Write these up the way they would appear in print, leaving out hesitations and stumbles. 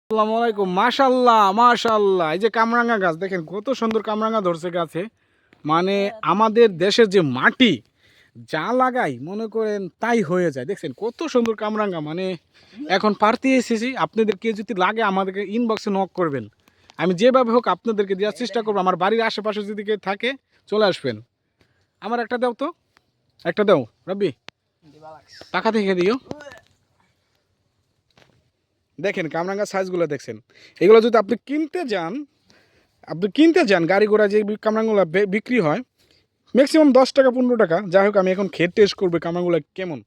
আসসালামু আলাইকুম। মাশাআল্লাহ মাশাআল্লাহ, এই যে কামরাঙ্গা গাছ দেখেন কত সুন্দর কামরাঙ্গা ধরছে গাছে। মানে আমাদের দেশের যে মাটি যা লাগাই মনে করেন তাই হয়ে যায়। দেখছেন কত সুন্দর কামরাঙ্গা। মানে এখন পারতে এসেছি, আপনাদের কে যদি লাগে আমাদেরকে ইনবক্সে নক করবেন, আমি যেভাবে হোক আপনাদেরকে দেওয়ার চেষ্টা করবো। আমার বাড়ির আশেপাশে যদি কেউ থাকে চলে আসবেন। আমার একটা দাও তো, একটা দাও রব্বি, টাকা থেকে দিও। দেখেন কামরাঙ্গা সাইজগুলো দেখছেন। এগুলো যদি আপনি কিনতে যান গাড়ি ঘোড়া যে কামরাঙ্গুলো বিক্রি হয় ম্যাক্সিমাম 10 টাকা 15 টাকা। যাই হোক আমি এখন খেয়ে টেস্ট করবো কামরাঙ্গুলো কেমন।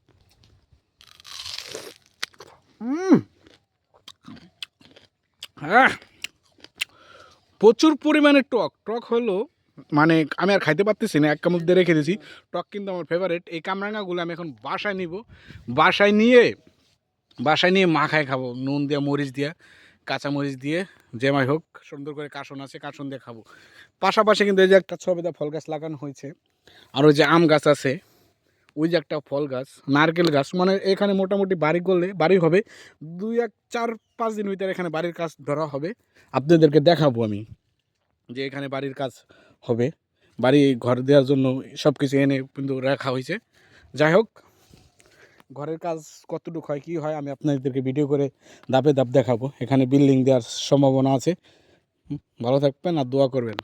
হ্যাঁ, প্রচুর পরিমাণে টক টক হলো। মানে আমি আর খাইতে পারতেছি না, এক কামড় দিয়ে রেখে দিয়েছি। টক কিন্তু আমার ফেভারিট। এই কামরাঙ্গাগুলো আমি এখন বাসায় নিব। বাসায় নিয়ে বাসায় নিয়ে মাখায় খাবো, নুন দিয়ে মরিচ দিয়ে কাঁচামরিচ দিয়ে, যেমাই হোক সুন্দর করে কাসন আছে কাসন দিয়ে খাবো। পাশাপাশি কিন্তু এই যে একটা ছবেদা ফল গাছ লাগানো হয়েছে, আর ওই যে আম গাছ আছে, ওই যে একটা ফল গাছ, নারকেল গাছ। মানে এখানে মোটামুটি বাড়ি করলে বাড়ি হবে 2-4-5 দিন ভিতরে এখানে বাড়ির কাজ ধরা হবে। আপনাদেরকে দেখাবো আমি যে এখানে বাড়ির কাজ হবে। বাড়ি ঘর দেওয়ার জন্য সব কিছু এনে কিন্তু রাখা হয়েছে। যাই হোক, ঘরের কাজ কতটুকু হয় কী হয় আমি আপনাদেরকে ভিডিও করে ধাপে ধাপ দেখাবো। এখানে বিল্ডিং দেওয়ার সম্ভাবনা আছে। ভালো থাকবেন আর দোয়া করবেন।